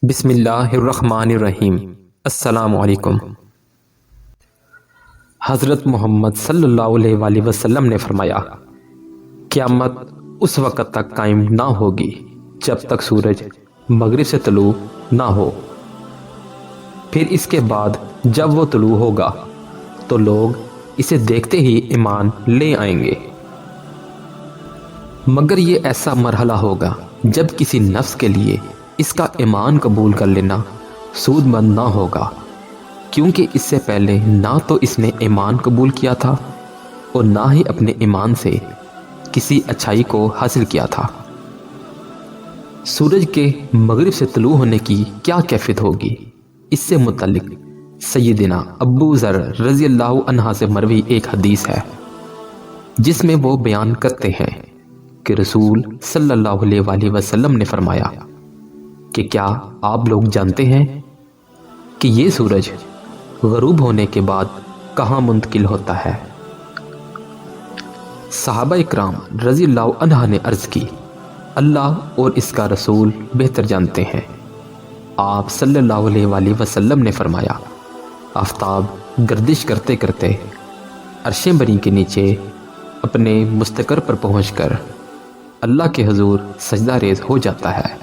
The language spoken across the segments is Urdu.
بسم اللہ الرحمن الرحیم۔ السلام علیکم۔ حضرت محمد صلی اللہ علیہ وآلہ وسلم نے فرمایا، قیامت اس وقت تک قائم نہ ہوگی جب تک سورج مغرب سے طلوع نہ ہو، پھر اس کے بعد جب وہ طلوع ہوگا تو لوگ اسے دیکھتے ہی ایمان لے آئیں گے، مگر یہ ایسا مرحلہ ہوگا جب کسی نفس کے لیے اس کا ایمان قبول کر لینا سود مند نہ ہوگا، کیونکہ اس سے پہلے نہ تو اس نے ایمان قبول کیا تھا اور نہ ہی اپنے ایمان سے کسی اچھائی کو حاصل کیا تھا۔ سورج کے مغرب سے طلوع ہونے کی کیا کیفیت ہوگی، اس سے متعلق سیدنا ابو ذر رضی اللہ عنہ سے مروی ایک حدیث ہے، جس میں وہ بیان کرتے ہیں کہ رسول صلی اللہ علیہ وآلہ وسلم نے فرمایا کہ کیا آپ لوگ جانتے ہیں کہ یہ سورج غروب ہونے کے بعد کہاں منتقل ہوتا ہے؟ صحابہ اکرام رضی اللہ عنہ نے عرض کی، اللہ اور اس کا رسول بہتر جانتے ہیں۔ آپ صلی اللہ علیہ وآلہ وسلم نے فرمایا، آفتاب گردش کرتے کرتے عرش بری کے نیچے اپنے مستقر پر پہنچ کر اللہ کے حضور سجدہ ریز ہو جاتا ہے،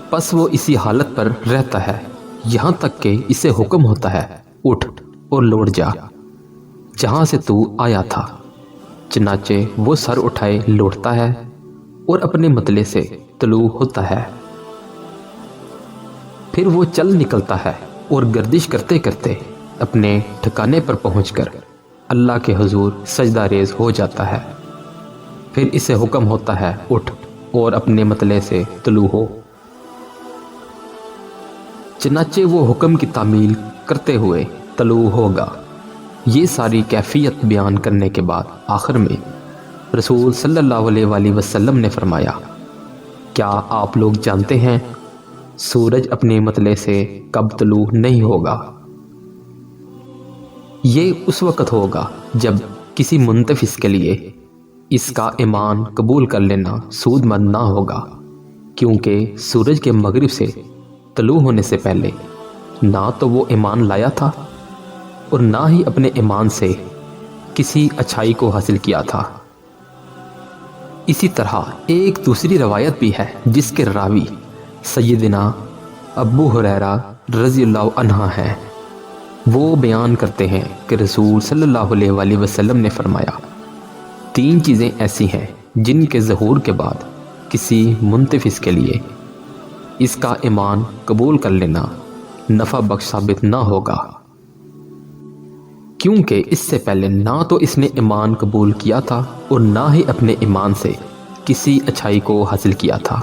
پس وہ اسی حالت پر رہتا ہے یہاں تک کہ اسے حکم ہوتا ہے، اٹھ اور لوٹ جا جہاں سے تو آیا تھا، چنانچہ وہ سر اٹھائے لوٹتا ہے اور اپنے مطلع سے طلوع ہوتا ہے، پھر وہ چل نکلتا ہے اور گردش کرتے کرتے اپنے ٹھکانے پر پہنچ کر اللہ کے حضور سجدہ ریز ہو جاتا ہے، پھر اسے حکم ہوتا ہے، اٹھ اور اپنے مطلع سے طلوع ہو، چنانچہ وہ حکم کی تعمیل کرتے ہوئے طلوع ہوگا۔ یہ ساری کیفیت بیان کرنے کے بعد آخر میں رسول صلی اللہ علیہ وآلہ وسلم نے فرمایا، کیا آپ لوگ جانتے ہیں سورج اپنے مطلع سے کب طلوع نہیں ہوگا؟ یہ اس وقت ہوگا جب کسی منتفس کے لیے اس کا ایمان قبول کر لینا سود مند نہ ہوگا، کیونکہ سورج کے مغرب سے طلوع ہونے سے پہلے نہ تو وہ ایمان لایا تھا اور نہ ہی اپنے ایمان سے کسی اچھائی کو حاصل کیا تھا۔ اسی طرح ایک دوسری روایت بھی ہے جس کے راوی سیدنا ابو ہریرہ رضی اللہ عنہ ہیں، وہ بیان کرتے ہیں کہ رسول صلی اللہ علیہ وآلہ وسلم نے فرمایا، تین چیزیں ایسی ہیں جن کے ظہور کے بعد کسی منتفس کے لیے اس کا ایمان قبول کر لینا نفع بخش ثابت نہ ہوگا، کیونکہ اس سے پہلے نہ تو اس نے ایمان قبول کیا تھا اور نہ ہی اپنے ایمان سے کسی اچھائی کو حاصل کیا تھا۔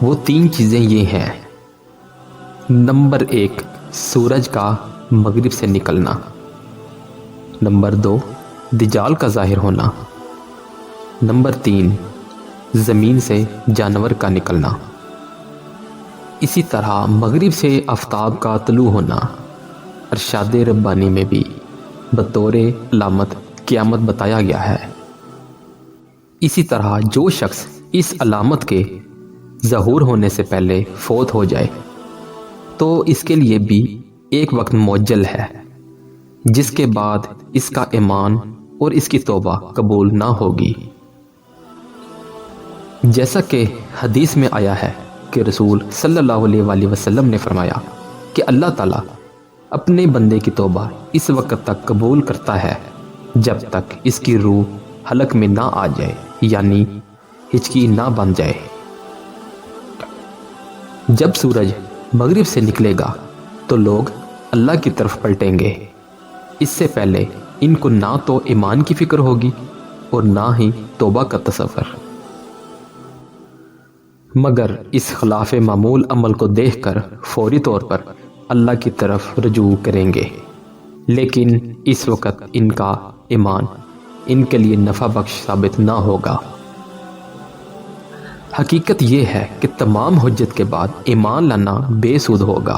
وہ تین چیزیں یہ ہیں، نمبر 1 سورج کا مغرب سے نکلنا، نمبر 2 دجال کا ظاہر ہونا، نمبر 3 زمین سے جانور کا نکلنا۔ اسی طرح مغرب سے آفتاب کا طلوع ہونا ارشاد ربانی میں بھی بطور علامت قیامت بتایا گیا ہے۔ اسی طرح جو شخص اس علامت کے ظہور ہونے سے پہلے فوت ہو جائے تو اس کے لیے بھی ایک وقت معجل ہے جس کے بعد اس کا ایمان اور اس کی توبہ قبول نہ ہوگی، جیسا کہ حدیث میں آیا ہے کہ رسول صلی اللہ علیہ وآلہ وسلم نے فرمایا کہ اللہ تعالیٰ اپنے بندے کی توبہ اس وقت تک قبول کرتا ہے جب تک اس کی روح حلق میں نہ آ جائے، یعنی ہچکی نہ بن جائے۔ جب سورج مغرب سے نکلے گا تو لوگ اللہ کی طرف پلٹیں گے، اس سے پہلے ان کو نہ تو ایمان کی فکر ہوگی اور نہ ہی توبہ کا تصور، مگر اس خلاف معمول عمل کو دیکھ کر فوری طور پر اللہ کی طرف رجوع کریں گے، لیکن اس وقت ان کا ایمان ان کے لیے نفع بخش ثابت نہ ہوگا۔ حقیقت یہ ہے کہ تمام حجت کے بعد ایمان لانا بے سود ہوگا۔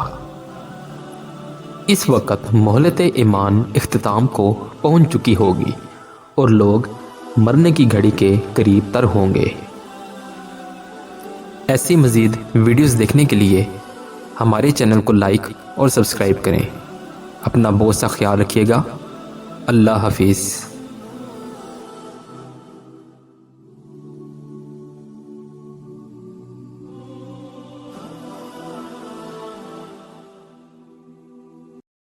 اس وقت مہلت ایمان اختتام کو پہنچ چکی ہوگی اور لوگ مرنے کی گھڑی کے قریب تر ہوں گے۔ ایسی مزید ویڈیوز دیکھنے کے لیے ہمارے چینل کو لائک اور سبسکرائب کریں۔ اپنا بہت سا خیال رکھیے گا۔ اللہ حافظ۔